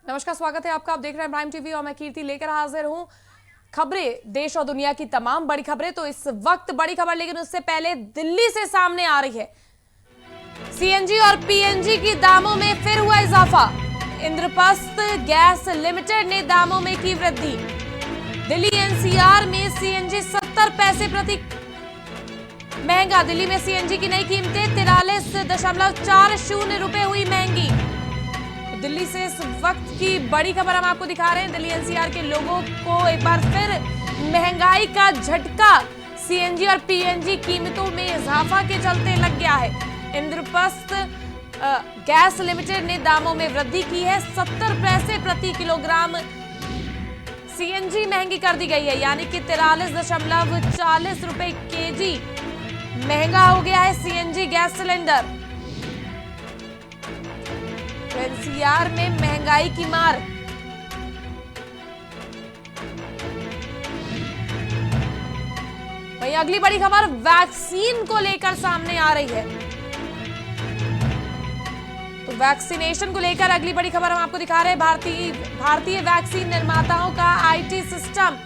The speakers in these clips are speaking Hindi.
नमस्कार, स्वागत है आपका। आप देख रहे हैं प्राइम टीवी और मैं कीर्ति लेकर हाजिर हूं खबरें, देश और दुनिया की तमाम बड़ी खबरें। तो इस वक्त बड़ी खबर, लेकिन उससे पहले दिल्ली से सामने आ रही है। सीएनजी और पीएनजी की दामों में फिर हुआ इजाफा। इंद्रप्रस्थ गैस लिमिटेड ने दामों में की वृद्धि। दिल्ली एनसीआर में सीएनजी 70 पैसे प्रति महंगा। दिल्ली में सीएनजी की नई कीमतें 43.40 रुपए हुई महंगी। दिल्ली से इस वक्त की बड़ी खबर हम आपको दिखा रहे हैं। दिल्ली एनसीआर के लोगों को एक बार फिर महंगाई का झटका सीएनजी और पीएनजी कीमतों में इजाफा के चलते लग गया है। इंद्रप्रस्थ गैस लिमिटेड ने दामों में वृद्धि की है। 70 पैसे प्रति किलोग्राम सीएनजी महंगी कर दी गई है, यानी कि 43.40 रुपए केजी महंगा हो गया है सीएनजी गैस सिलेंडर। एनसीआर में महंगाई की मार। वहीं अगली बड़ी खबर वैक्सीन को लेकर सामने आ रही है। तो वैक्सीनेशन को लेकर अगली बड़ी खबर हम आपको दिखा रहे हैं। भारतीय वैक्सीन निर्माताओं का आईटी सिस्टम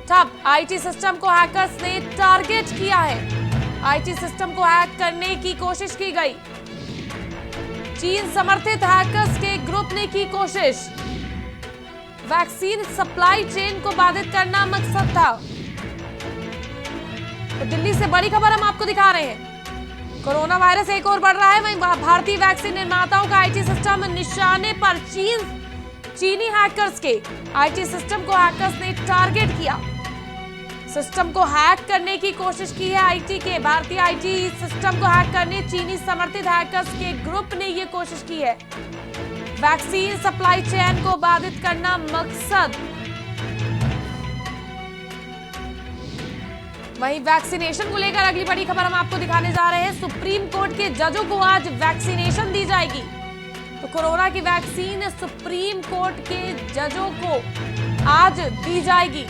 ठप। आईटी सिस्टम को हैकर्स ने टारगेट किया है। आईटी सिस्टम को हैक करने की कोशिश की गई। चीन समर्थित हैकर्स के ग्रुप ने की कोशिश। वैक्सीन सप्लाई चेन को बाधित करना मकसद था। तो दिल्ली से बड़ी खबर हम आपको दिखा रहे हैं। कोरोना वायरस एक और बढ़ रहा है, वहीं भारतीय वैक्सीन निर्माताओं का आईटी सिस्टम निशाने पर। चीनी हैकर्स के आईटी सिस्टम को हैकर्स ने टारगेट किया। सिस्टम को हैक करने की कोशिश की है आईटी के। भारतीय आईटी सिस्टम को हैक करने चीनी समर्थित हैकर्स के ग्रुप ने यह कोशिश की है। वैक्सीन सप्लाई चेन को बाधित करना मकसद। वहीं वैक्सीनेशन को लेकर अगली बड़ी खबर हम आपको दिखाने जा रहे हैं। सुप्रीम कोर्ट के जजों को आज वैक्सीनेशन दी जाएगी। तो कोरोना की वैक्सीन सुप्रीम कोर्ट के जजों को आज दी जाएगी।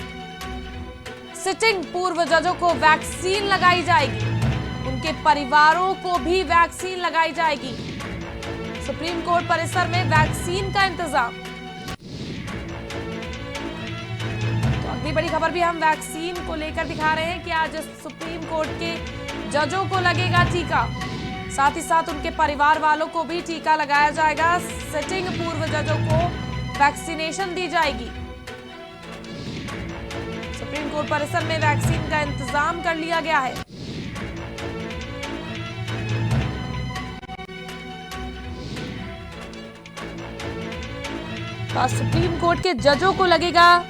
सिटिंग पूर्व जजों को वैक्सीन लगाई जाएगी। उनके परिवारों को भी वैक्सीन लगाई जाएगी। सुप्रीम कोर्ट परिसर में वैक्सीन का इंतजाम। तो अगली बड़ी खबर भी हम वैक्सीन को लेकर दिखा रहे हैं कि आज सुप्रीम कोर्ट के जजों को लगेगा टीका। साथ ही साथ उनके परिवार वालों को भी टीका लगाया जाएगा। सिटिंग पूर्व जजों को वैक्सीनेशन दी जाएगी। सुप्रीम कोर्ट परिसर में वैक्सीन का इंतजाम कर लिया गया है। तो सुप्रीम कोर्ट के जजों को लगेगा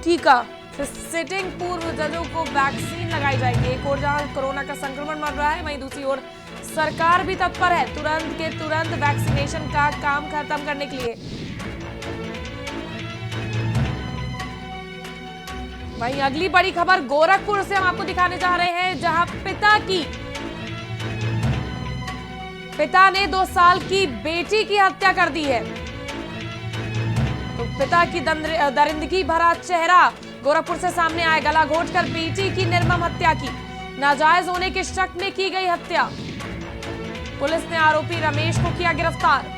टीका। सिटिंग पूर्व जजों को वैक्सीन लगाई जाएगी। एक और जहां कोरोना का संक्रमण बढ़ रहा है, वहीं दूसरी ओर सरकार भी तत्पर है तुरंत के तुरंत वैक्सीनेशन का काम खत्म करने के लिए। वहीं अगली बड़ी खबर गोरखपुर से हम आपको दिखाने जा रहे हैं, जहां पिता ने 2 साल की बेटी की हत्या कर दी है। तो पिता की दरिंदगी भरा चेहरा गोरखपुर से सामने आया। गला घोंटकर बेटी की निर्मम हत्या की। नाजायज होने के शक में की गई हत्या। पुलिस ने आरोपी रमेश को किया गिरफ्तार।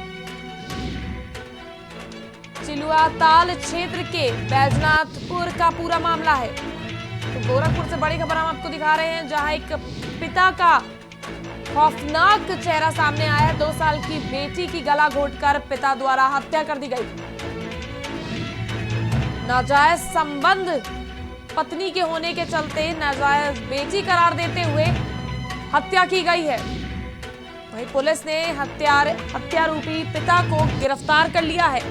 चिलुआताल क्षेत्र के बैजनाथपुर का पूरा मामला है। तो गोरखपुर से बड़ी खबर हम आपको दिखा रहे हैं, जहां एक पिता का खौफनाक चेहरा सामने आया है। 2 साल की बेटी की गला घोंटकर पिता द्वारा हत्या कर दी गई। नाजायज संबंध पत्नी के होने के चलते नाजायज बेटी करार देते हुए हत्या की गई है। वहीं पुलिस ने हत्यारूपी पिता को गिरफ्तार कर लिया है।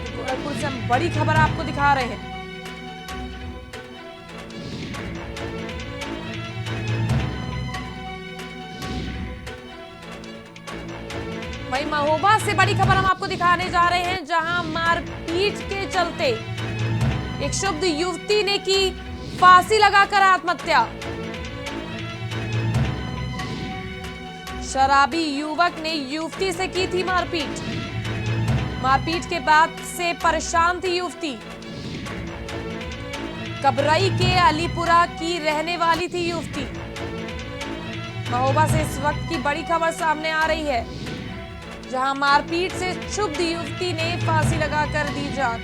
गोरखपुर से हम बड़ी खबर आपको दिखा रहे हैं। वहीं महोबा से बड़ी खबर हम आपको दिखाने जा रहे हैं, जहां मारपीट के चलते एक शुद्ध युवती ने की फांसी लगाकर आत्महत्या। शराबी युवक ने युवती से की थी मारपीट। मारपीट के बाद से परेशान थी युवती। कबरई के अलीपुरा की रहने वाली थी युवती। महोबा से इस वक्त की बड़ी खबर सामने आ रही है, जहां मारपीट से क्षुब्ध युवती ने फांसी लगाकर दी जान।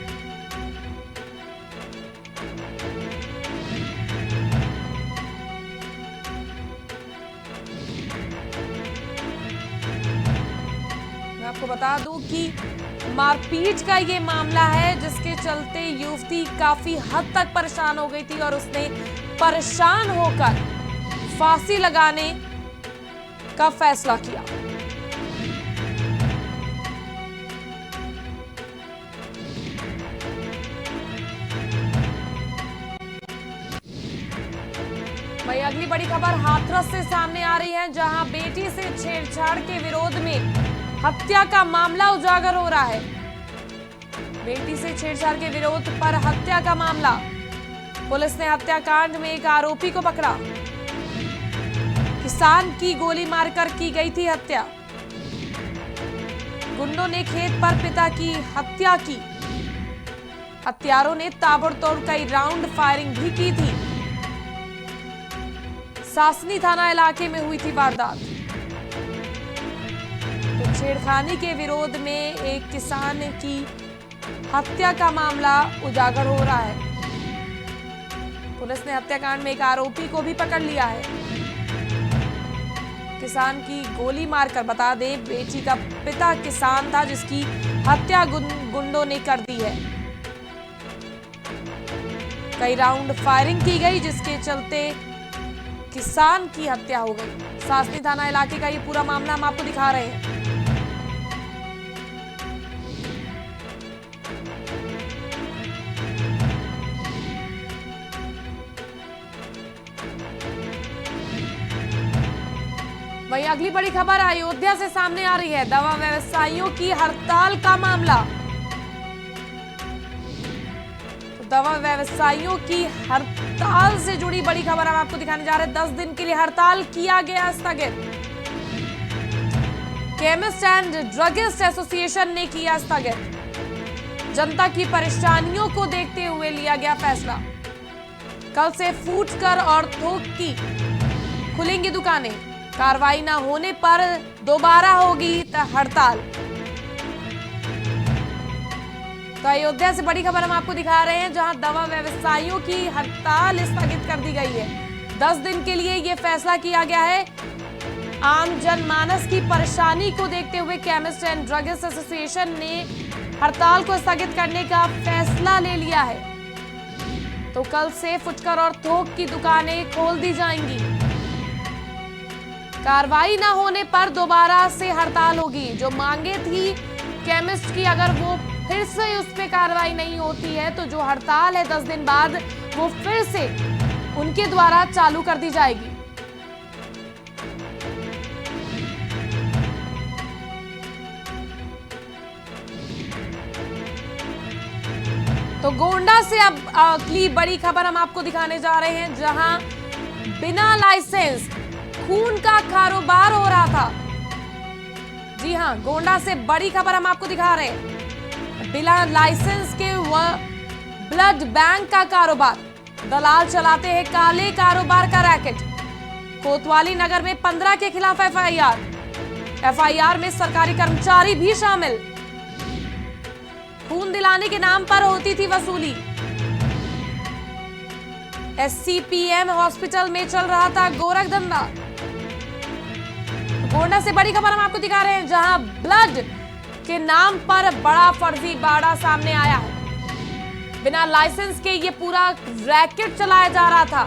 मैं आपको बता दूं कि मारपीट का ये मामला है, जिसके चलते युवती काफी हद तक परेशान हो गई थी और उसने परेशान होकर फांसी लगाने का फैसला किया। वहीं अगली बड़ी खबर हाथरस से सामने आ रही है, जहां बेटी से छेड़छाड़ के विरोध में हत्या का मामला उजागर हो रहा है। बेटी से छेड़छाड़ के विरोध पर हत्या का मामला। पुलिस ने हत्याकांड में एक आरोपी को पकड़ा। किसान की गोली मारकर की गई थी हत्या। गुंडों ने खेत पर पिता की हत्या की। हत्यारों ने ताबड़तोड़ कई राउंड फायरिंग भी की थी। सासनी थाना इलाके में हुई थी वारदात। तो छेड़खानी के विरोध में एक किसान की हत्या का मामला उजागर हो रहा है। पुलिस ने हत्याकांड में एक आरोपी को भी पकड़ लिया है। किसान की गोली मारकर, बता दें, बेटी का पिता किसान था जिसकी हत्या गुंडों ने कर दी है। कई राउंड फायरिंग की गई, जिसके चलते किसान की हत्या हो गई। सासनी थाना इलाके का ये पूरा मामला हम आपको दिखा रहे हैं। वहीं अगली बड़ी खबर अयोध्या से सामने आ रही है, दवा व्यवसायियों की हड़ताल का मामला। तो दवा व्यवसायियों की हड़ताल से जुड़ी बड़ी खबर हम आपको दिखाने जा रहे हैं। 10 दिन के लिए हड़ताल किया गया स्थगित। केमिस्ट एंड ड्रगिस्ट एसोसिएशन ने किया स्थगित। जनता की परेशानियों को देखते हुए लिया गया फैसला। कल से फुटकर और थोक की खुलेंगी दुकानें। कार्रवाई न होने पर दोबारा होगी हड़ताल। तो अयोध्या से बड़ी खबर हम आपको दिखा रहे हैं, जहां दवा व्यवसायियों की हड़ताल स्थगित कर दी गई है। 10 दिन के लिए यह फैसला किया गया है। आम जनमानस की परेशानी को देखते हुए केमिस्ट एंड ड्रगिस्ट एसोसिएशन ने हड़ताल को स्थगित करने का फैसला ले लिया है। तो कल से फुटकर और थोक की दुकानें खोल दी जाएंगी। कार्रवाई न होने पर दोबारा से हड़ताल होगी। जो मांगे थी केमिस्ट की, अगर वो फिर से उस पे कार्रवाई नहीं होती है तो जो हड़ताल है 10 दिन बाद, वो फिर से उनके द्वारा चालू कर दी जाएगी। तो गोंडा से अब अगली बड़ी खबर हम आपको दिखाने जा रहे हैं, जहां बिना लाइसेंस खून का कारोबार हो रहा था। जी हां, गोंडा से बड़ी खबर हम आपको दिखा रहे हैं। बिना लाइसेंस के ब्लड बैंक का कारोबार। दलाल चलाते हैं काले कारोबार का रैकेट। कोतवाली नगर में 15 के खिलाफ एफआईआर में सरकारी कर्मचारी भी शामिल। खून दिलाने के नाम पर होती थी वसूली। एससीपीएम हॉस्पिटल में चल रहा था गोरख धंधा। गोंडा से बड़ी खबर हम आपको दिखा रहे हैं, जहां ब्लड के नाम पर बड़ा फर्जीवाड़ा सामने आया है। बिना लाइसेंस के ये पूरा रैकेट चलाया जा रहा था।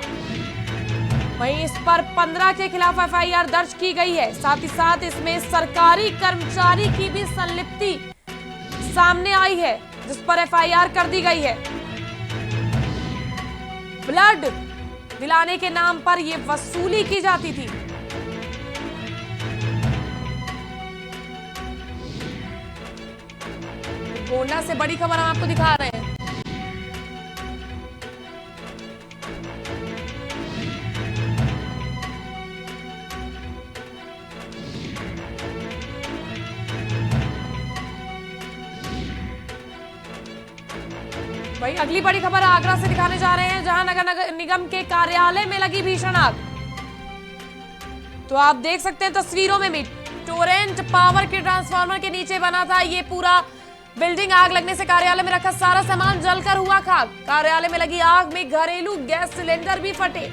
वहीं इस पर 15 के खिलाफ एफआईआर दर्ज की गई है। साथ ही साथ इसमें सरकारी कर्मचारी की भी संलिप्ति सामने आई है, जिस पर एफआईआर कर दी गई है। ब्लड दिलाने के नाम पर यह वसूली की जाती थी। गोंडा से बड़ी खबर हम आपको दिखा रहे हैं। वहीं अगली बड़ी खबर आगरा से दिखाने जा रहे हैं, जहां नगर निगम के कार्यालय में लगी भीषण आग। तो आप देख सकते हैं तस्वीरों में भी, टोरेंट पावर के ट्रांसफार्मर के नीचे बना था ये पूरा बिल्डिंग। आग लगने से कार्यालय में रखा सारा सामान जलकर हुआ खाक। कार्यालय में लगी आग में घरेलू गैस सिलेंडर भी फटे।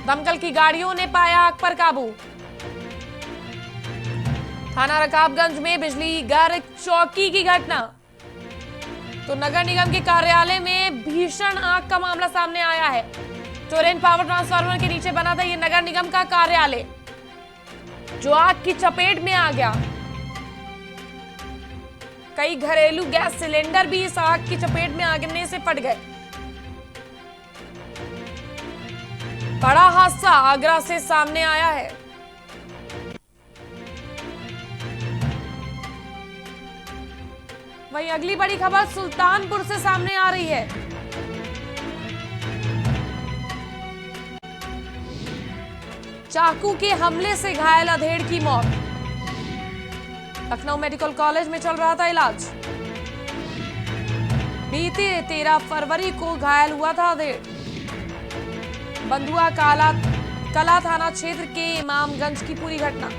दमकल की गाड़ियों ने पाया आग पर काबू। थाना रकाबगंज में बिजली घर चौकी की घटना। तो नगर निगम के कार्यालय में भीषण आग का मामला सामने आया है। टोरेंट पावर ट्रांसफार्मर के नीचे बना था यह नगर निगम का कार्यालय, जो आग की चपेट में आ गया। कई घरेलू गैस सिलेंडर भी इस आग की चपेट में आने से फट गए। बड़ा हादसा आगरा से सामने आया है। वहीं अगली बड़ी खबर सुल्तानपुर से सामने आ रही है। चाकू के हमले से घायल अधेड़ की मौत। लखनऊ मेडिकल कॉलेज में चल रहा था इलाज। बीते 13 फरवरी को घायल हुआ था अधेड़। बंधुआ कला थाना क्षेत्र के इमामगंज की पूरी घटना।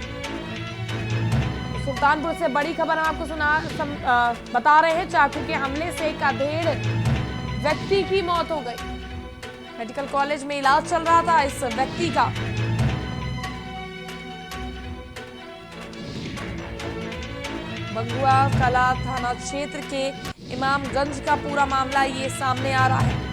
सुल्तानपुर से बड़ी खबर हम आपको बता रहे हैं। चाकू के हमले से एक अधेड़ व्यक्ति की मौत हो गई। मेडिकल कॉलेज में इलाज चल रहा था इस व्यक्ति का। बंधुआ कला थाना क्षेत्र के इमामगंज का पूरा मामला ये सामने आ रहा है।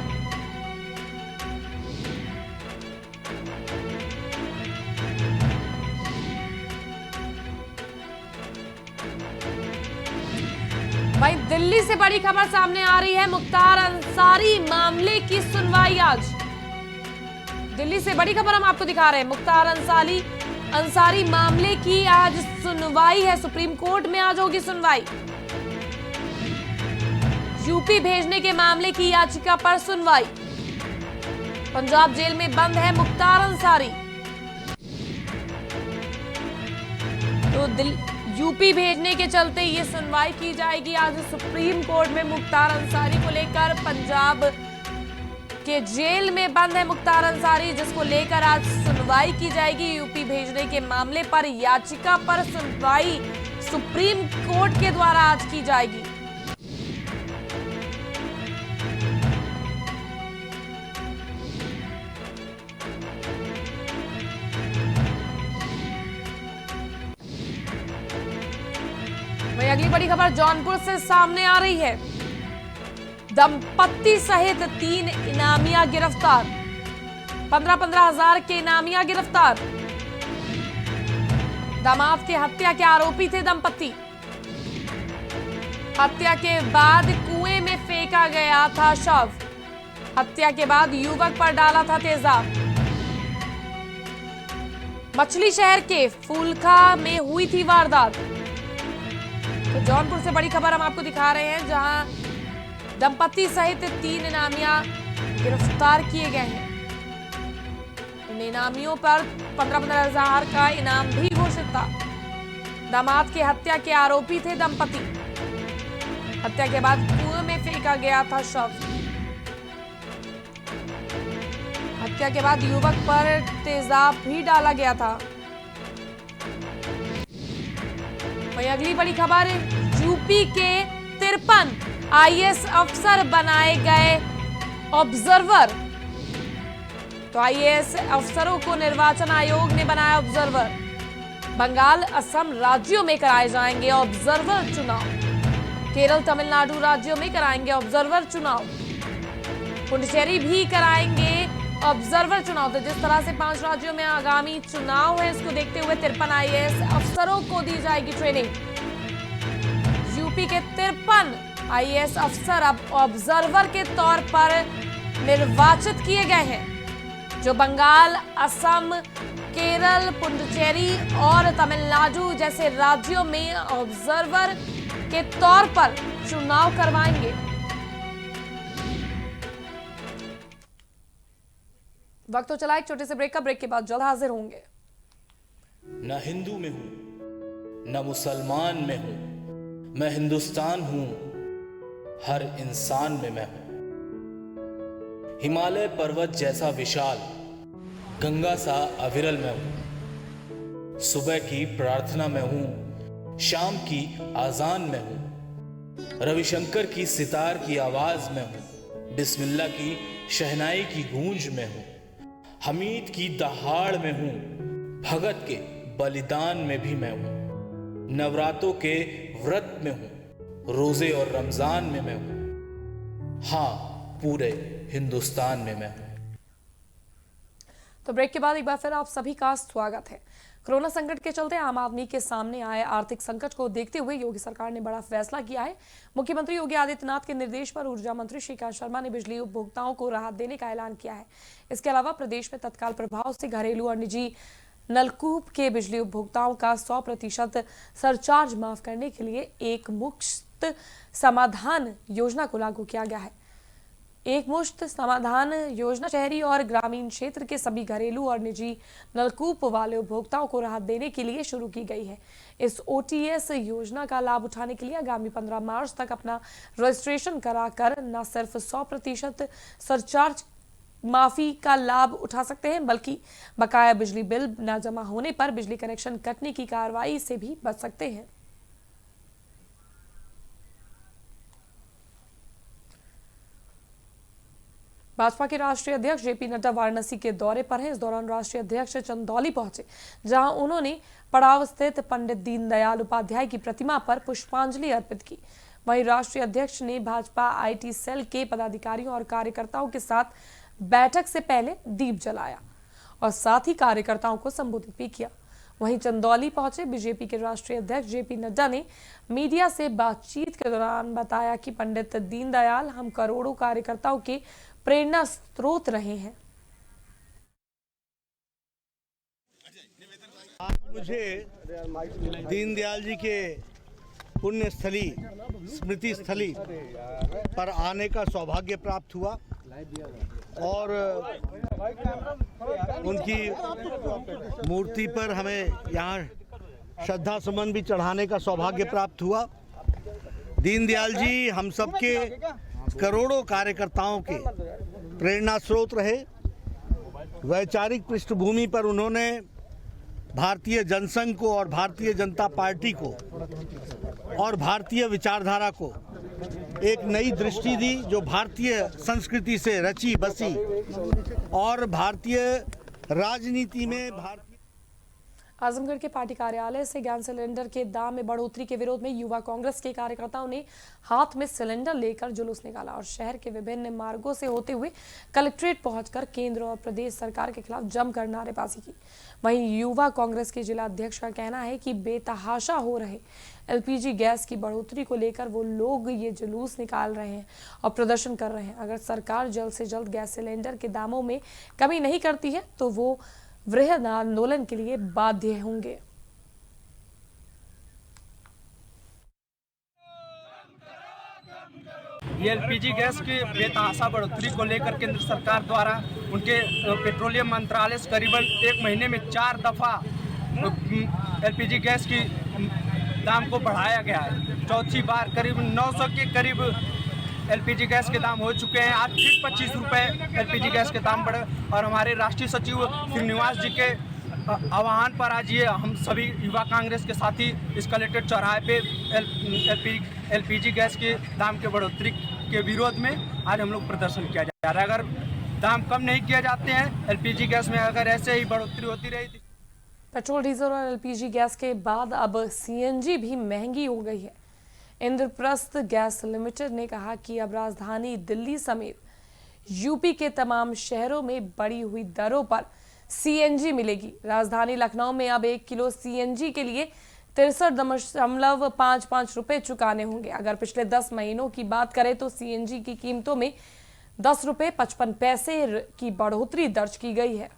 वहीं दिल्ली से बड़ी खबर सामने आ रही है। मुख्तार अंसारी मामले की सुनवाई आज। दिल्ली से बड़ी खबर हम आपको दिखा रहे हैं। मुख्तार अंसारी मामले की आज सुनवाई है। सुप्रीम कोर्ट में आज होगी सुनवाई। यूपी भेजने के मामले की याचिका पर सुनवाई। पंजाब जेल में बंद है मुख्तार अंसारी। तो यूपी भेजने के चलते ये सुनवाई की जाएगी आज सुप्रीम कोर्ट में। मुख्तार अंसारी को लेकर पंजाब के जेल में बंद है मुख्तार अंसारी, जिसको लेकर आज सुनवाई की जाएगी। यूपी भेजने के मामले पर याचिका पर सुनवाई सुप्रीम कोर्ट के द्वारा आज की जाएगी। वहीं अगली बड़ी खबर जौनपुर से सामने आ रही है। दंपत्ति सहित 3 इनामिया गिरफ्तार। 15-15 हजार के इनामिया गिरफ्तार। दामाद के हत्या के आरोपी थे दंपत्ति। हत्या के बाद कुएं में फेंका गया था शव। हत्या के बाद युवक पर डाला था तेजाब। मछली शहर के फूलखा में हुई थी वारदात। तो जौनपुर से बड़ी खबर हम आपको दिखा रहे हैं, जहां दंपत्ति सहित 3 इनामिया गिरफ्तार किए गए हैं। इन इनामियों पर 15-15 हजार का इनाम भी घोषित था। दामाद के हत्या के आरोपी थे दंपति। हत्या के बाद कुएं में फेंका गया था शव। हत्या के बाद युवक पर तेजाब भी डाला गया था। वहीं अगली बड़ी खबर, यूपी के 53 आईएएस अफसर बनाए गए ऑब्जर्वर। तो आईएएस अफसरों को निर्वाचन आयोग ने बनाया ऑब्जर्वर। बंगाल, असम राज्यों में कराए जाएंगे ऑब्जर्वर चुनाव। केरल, तमिलनाडु राज्यों में कराएंगे ऑब्जर्वर चुनाव। पुडुचेरी भी कराएंगे ऑब्जर्वर चुनाव। तो जिस तरह से 5 राज्यों में आगामी चुनाव है, इसको देखते हुए 53 आईएएस अफसरों को दी जाएगी ट्रेनिंग। यूपी के 53 आईएएस अफसर अब ऑब्जर्वर के तौर पर निर्वाचित किए गए हैं, जो बंगाल, असम, केरल, पुडुचेरी और तमिलनाडु जैसे राज्यों में ऑब्जर्वर के तौर पर चुनाव करवाएंगे। वक्त तो चला एक छोटे से ब्रेक का। ब्रेक के बाद जल्द हाजिर होंगे। न हिंदू में हूं न मुसलमान में हूं, मैं हिंदुस्तान हूं हर इंसान में मैं हूं। हिमालय पर्वत जैसा विशाल, गंगा सा अविरल मैं हूं। सुबह की प्रार्थना में हूं, शाम की आजान में हूं। रविशंकर की सितार की आवाज में हूं, बिस्मिल्लाह की शहनाई की गूंज में हूं। हमीद की दहाड़ में हूं, भगत के बलिदान में भी मैं हूं। नवरातों के व्रत में हूं, रोजे और रमजान में मैं हूं। हाँ, पूरे हिंदुस्तान में मैं हूं। तो ब्रेक के बाद एक बार फिर आप सभी का स्वागत है। कोरोना संकट के चलते आम आदमी के सामने आए आर्थिक संकट को देखते हुए योगी सरकार ने बड़ा फैसला किया है। मुख्यमंत्री योगी आदित्यनाथ के निर्देश पर ऊर्जा मंत्री श्रीकांत शर्मा ने बिजली उपभोक्ताओं को राहत देने का ऐलान किया है। इसके अलावा प्रदेश में तत्काल प्रभाव से घरेलू और निजी नलकूप के बिजली उपभोक्ताओं का 100% सरचार्ज माफ करने के लिए एक मुश्त समाधान योजना को लागू किया गया है। एक मुश्त समाधान योजना शहरी और ग्रामीण क्षेत्र के सभी घरेलू और निजी नलकूप वाले उपभोक्ताओं को राहत देने के लिए शुरू की गई है। इस OTS योजना का लाभ उठाने के लिए आगामी 15 मार्च तक अपना रजिस्ट्रेशन कराकर न सिर्फ 100% सरचार्ज माफी का लाभ उठा सकते हैं, बल्कि बकाया बिजली बिल न जमा होने पर बिजली कनेक्शन कटने की कार्रवाई से भी बच सकते हैं। भाजपा के राष्ट्रीय अध्यक्ष JP नड्डा वाराणसी के दौरे पर हैं। इस दौरान राष्ट्रीय अध्यक्ष चंदौली पहुंचे, जहां उन्होंने पड़ाव स्थित पंडित दीनदयाल उपाध्याय की प्रतिमा पर पुष्पांजलि अर्पित की। वहीं राष्ट्रीय अध्यक्ष ने भाजपा IT सेल के पदाधिकारियों और कार्यकर्ताओं के साथ बैठक से पहले दीप जलाया और साथ ही कार्यकर्ताओं को संबोधित भी किया। वहीं चंदौली पहुंचे बीजेपी के राष्ट्रीय अध्यक्ष JP नड्डा ने मीडिया से बातचीत के दौरान बताया कि पंडित दीनदयाल हम करोड़ों कार्यकर्ताओं के प्रेरणा स्रोत रहे हैं। आज मुझे दीनदयाल जी के पुण्य स्थली, स्मृति स्थली पर आने का सौभाग्य प्राप्त हुआ और उनकी मूर्ति पर हमें यहाँ श्रद्धा सुमन भी चढ़ाने का सौभाग्य प्राप्त हुआ। दीनदयाल जी हम सबके करोड़ों कार्यकर्ताओं के प्रेरणा स्रोत रहे। वैचारिक पृष्ठभूमि पर उन्होंने भारतीय जनसंघ को और भारतीय जनता पार्टी को और भारतीय विचारधारा को एक नई दृष्टि दी, जो भारतीय संस्कृति से रची बसी और भारतीय राजनीति में आजमगढ़ के पार्टी कार्यालय से गैस सिलेंडर के दाम में बढ़ोतरी के विरोध में युवा कांग्रेस के कार्यकर्ताओं ने हाथ में सिलेंडर लेकर जुलूस निकाला और शहर के विभिन्न मार्गों से होते हुए कलेक्ट्रेट पहुंचकर केंद्र और प्रदेश सरकार के खिलाफ जमकर नारेबाजी की। वहीं युवा कांग्रेस के जिला अध्यक्ष का कहना है कि बेतहाशा हो रहे LPG गैस की बढ़ोतरी को लेकर वो लोग ये जुलूस निकाल रहे हैं और प्रदर्शन कर रहे हैं। अगर सरकार जल्द से जल्द गैस सिलेंडर के दामों में कमी नहीं करती है तो वो वृहद आंदोलन के लिए बाध्य होंगे। ये LPG गैस की बेतहाशा बढ़ोतरी को लेकर केंद्र सरकार द्वारा उनके पेट्रोलियम मंत्रालय से करीबन 1 महीने में 4 दफा LPG गैस की दाम को बढ़ाया गया है। चौथी बार करीब 900 के करीब LPG गैस के दाम हो चुके हैं। आज फिर 25 रुपये LPG गैस के दाम बढ़े और हमारे राष्ट्रीय सचिव श्रीनिवास जी के आह्वान पर आज ये हम सभी युवा कांग्रेस के साथी इस कलेक्ट्रेट चौराहे पे LPG गैस के दाम के बढ़ोतरी के विरोध में आज हम लोग प्रदर्शन किया जा रहा है। अगर दाम कम नहीं किए जाते हैं LPG गैस में, अगर ऐसे ही बढ़ोतरी होती रही। पेट्रोल, डीजल और LPG गैस के बाद अब CNG भी महंगी हो गई है। इंद्रप्रस्थ गैस लिमिटेड ने कहा कि अब राजधानी दिल्ली समेत यूपी के तमाम शहरों में बढ़ी हुई दरों पर CNG मिलेगी। राजधानी लखनऊ में अब 1 किलो CNG के लिए 63.55 रुपए चुकाने होंगे। अगर पिछले 10 महीनों की बात करें तो CNG की कीमतों में 10 रुपए 55 पैसे की बढ़ोतरी दर्ज की गई है।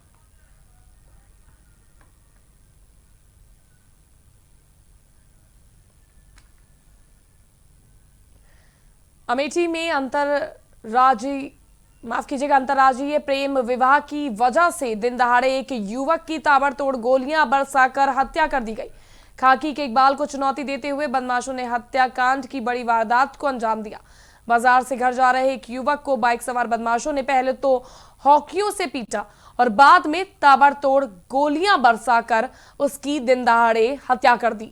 अमेठी में अंतर्राज्यीय प्रेम विवाह की वजह से दिन दहाड़े एक युवक की ताबड़तोड़ गोलियां बरसाकर हत्या कर दी गई। खाकी के इकबाल को चुनौती देते हुए बदमाशों ने हत्याकांड की बड़ी वारदात को अंजाम दिया। बाजार से घर जा रहे एक युवक को बाइक सवार बदमाशों ने पहले तो हॉकियों से पीटा और बाद में ताबड़तोड़ गोलियां बरसाकर उसकी दिन दहाड़े हत्या कर दी।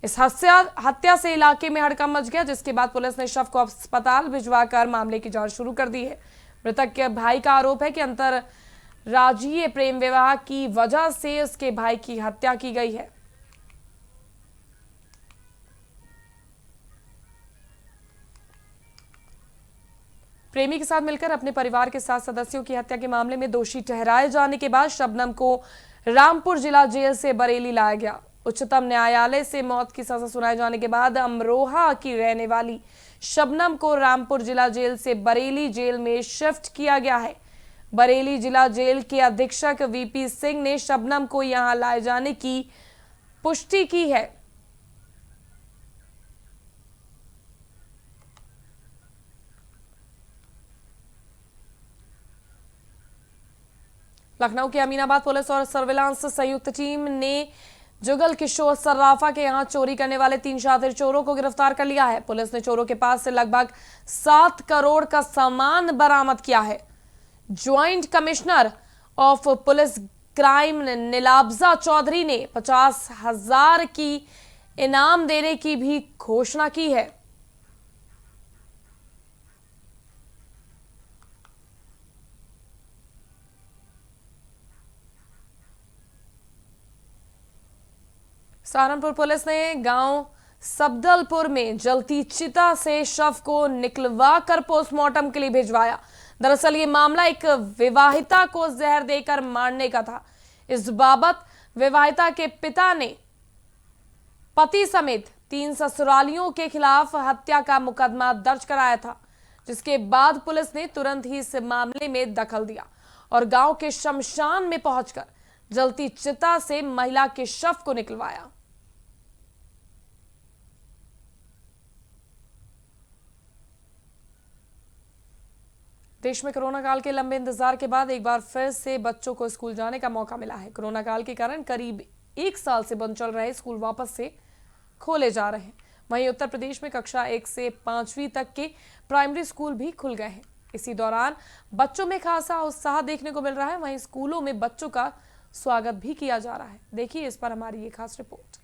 इस हत्या से इलाके में हड़कंप मच गया, जिसके बाद पुलिस ने शव को अस्पताल भिजवाकर मामले की जांच शुरू कर दी है। मृतक के भाई का आरोप है कि अंतरराज्यीय प्रेम विवाह की वजह से उसके भाई की हत्या की गई है। प्रेमी के साथ मिलकर अपने परिवार के 7 सदस्यों की हत्या के मामले में दोषी ठहराए जाने के बाद शबनम को रामपुर जिला जेल से बरेली लाया गया। उच्चतम न्यायालय से मौत की सजा सुनाए जाने के बाद अमरोहा की रहने वाली शबनम को रामपुर जिला जेल से बरेली जेल में शिफ्ट किया गया है। बरेली जिला जेल के अधीक्षक वीपी सिंह ने शबनम को यहां लाए जाने की पुष्टि की है। लखनऊ के अमीनाबाद पुलिस और सर्विलांस संयुक्त टीम ने जुगल किशोर सर्राफा के यहां चोरी करने वाले 3 शातिर चोरों को गिरफ्तार कर लिया है। पुलिस ने चोरों के पास से लगभग 7 करोड़ का सामान बरामद किया है। Joint commissioner of police crime Nilabja Chaudhary ने 50,000 की इनाम देने की भी घोषणा की है। सहारनपुर पुलिस ने गांव सबदलपुर में जलती चिता से शव को निकलवा कर पोस्टमार्टम के लिए भिजवाया। दरअसल ये मामला एक विवाहिता को जहर देकर मारने का था। इस बाबत विवाहिता के पिता ने पति समेत 3 ससुरालियों के खिलाफ हत्या का मुकदमा दर्ज कराया था, जिसके बाद पुलिस ने तुरंत ही इस मामले में दखल दिया और गांव के शमशान में पहुंचकर जलती चिता से महिला के शव को निकलवाया। देश में कोरोना काल के लंबे इंतजार के बाद एक बार फिर से बच्चों को स्कूल जाने का मौका मिला है। कोरोना काल के कारण करीब 1 साल से बंद चल रहे स्कूल वापस से खोले जा रहे हैं। वहीं उत्तर प्रदेश में कक्षा 1 से 5वीं तक के प्राइमरी स्कूल भी खुल गए हैं। इसी दौरान बच्चों में खासा उत्साह देखने को मिल रहा है। वहीं स्कूलों में बच्चों का स्वागत भी किया जा रहा है। देखिए इस पर हमारी ये खास रिपोर्ट।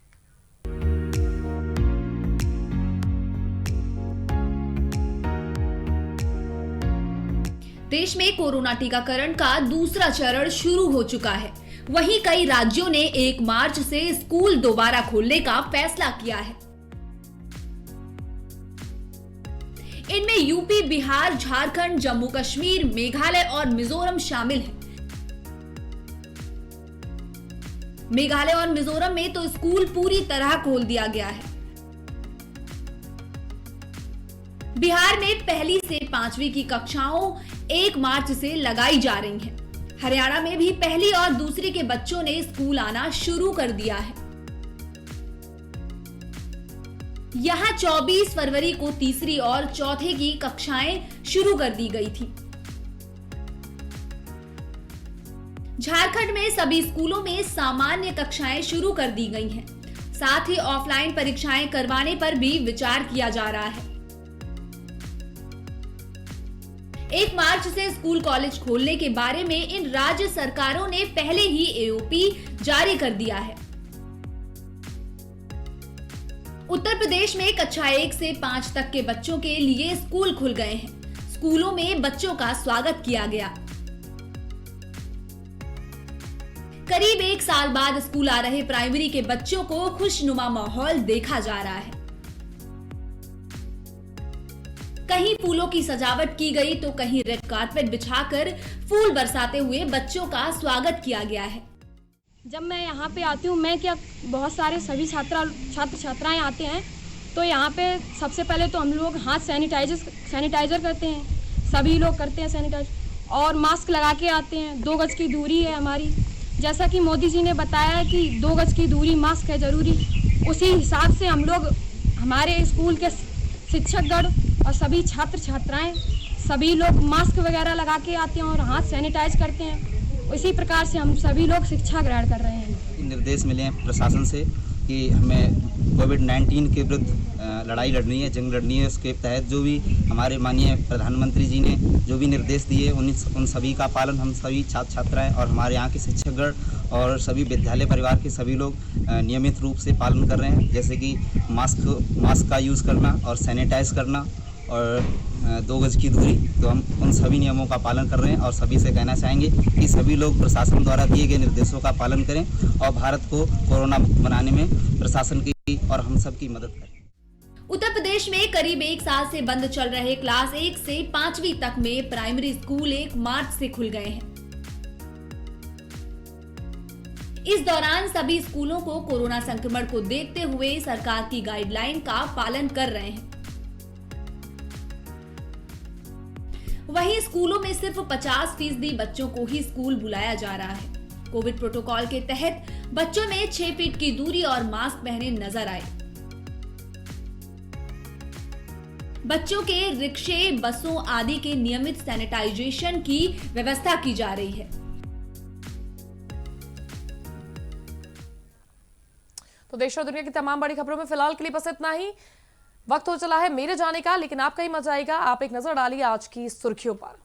देश में कोरोना टीकाकरण का दूसरा चरण शुरू हो चुका है। वहीं कई राज्यों ने 1 मार्च से स्कूल दोबारा खोलने का फैसला किया है। इनमें यूपी, बिहार, झारखंड, जम्मू कश्मीर, मेघालय और मिजोरम शामिल हैं। मेघालय और मिजोरम में तो स्कूल पूरी तरह खोल दिया गया है। बिहार में 1ली से 5वीं की कक्षाओं 1 मार्च से लगाई जा रही हैं। हरियाणा में भी 1ली और 2री के बच्चों ने स्कूल आना शुरू कर दिया है। यहां 24 फरवरी को 3री और 4थे की कक्षाएं शुरू कर दी गई थी। झारखंड में सभी स्कूलों में सामान्य कक्षाएं शुरू कर दी गई हैं। साथ ही ऑफलाइन परीक्षाएं करवाने पर भी विचार किया जा रहा है। 1 मार्च से स्कूल कॉलेज खोलने के बारे में इन राज्य सरकारों ने पहले ही एओपी जारी कर दिया है। उत्तर प्रदेश में कक्षा 1 से 5 तक के बच्चों के लिए स्कूल खुल गए हैं। स्कूलों में बच्चों का स्वागत किया गया। करीब 1 साल बाद स्कूल आ रहे प्राइमरी के बच्चों को खुशनुमा माहौल देखा जा रहा है। कहीं फूलों की सजावट की गई तो कहीं रेड कारपेट बिछाकर फूल बरसाते हुए बच्चों का स्वागत किया गया है। जब मैं यहाँ पे आती हूँ, मैं क्या बहुत सारे सभी छात्र छात्राएं आते हैं, तो यहाँ पे सबसे पहले तो हम लोग हाथ सैनिटाइजर करते हैं। सभी लोग करते हैं सैनिटाइजर और मास्क लगा के आते हैं। 2 गज की दूरी है हमारी। जैसा कि मोदी जी ने बताया है कि 2 गज की दूरी मास्क है ज़रूरी, उसी हिसाब से हम लोग हमारे स्कूल के शिक्षकगण और सभी छात्र छात्राएं सभी लोग मास्क वगैरह लगा के आते हैं और हाथ सैनिटाइज करते हैं। इसी प्रकार से हम सभी लोग शिक्षा ग्रहण कर रहे हैं। निर्देश मिले हैं प्रशासन से कि हमें कोविड-19 के विरुद्ध लड़ाई लड़नी है, जंग लड़नी है। उसके तहत जो भी हमारे माननीय प्रधानमंत्री जी ने जो भी निर्देश दिए उन सभी का पालन हम सभी छात्र छात्राएं और हमारे यहाँ के शिक्षकगण और सभी विद्यालय परिवार के सभी लोग नियमित रूप से पालन कर रहे हैं। जैसे कि मास्क का यूज़ करना और सैनिटाइज करना और 2 गज की दूरी, तो हम उन सभी नियमों का पालन कर रहे हैं और सभी से कहना चाहेंगे कि सभी लोग प्रशासन द्वारा दिए गए निर्देशों का पालन करें और भारत को कोरोना मुक्त बनाने में प्रशासन की और हम सब की मदद करें। उत्तर प्रदेश में करीब 1 साल से बंद चल रहे क्लास 1 से 5वीं तक में प्राइमरी स्कूल 1 मार्च से खुल गए हैं। इस दौरान सभी स्कूलों को कोरोना संक्रमण को देखते हुए सरकार की गाइडलाइन का पालन कर रहे हैं। वहीं स्कूलों में सिर्फ 50% बच्चों को ही स्कूल बुलाया जा रहा है। कोविड प्रोटोकॉल के तहत बच्चों में 6 फीट की दूरी और मास्क पहने नजर आए। बच्चों के रिक्शे, बसों आदि के नियमित सैनिटाइजेशन की व्यवस्था की जा रही है। तो देश और दुनिया की तमाम बड़ी खबरों में फिलहाल के लिए बस इतना ही। वक्त हो चला है मेरे जाने का, लेकिन आपका ही मजा आएगा। आप एक नजर डालिए आज की सुर्खियों पर।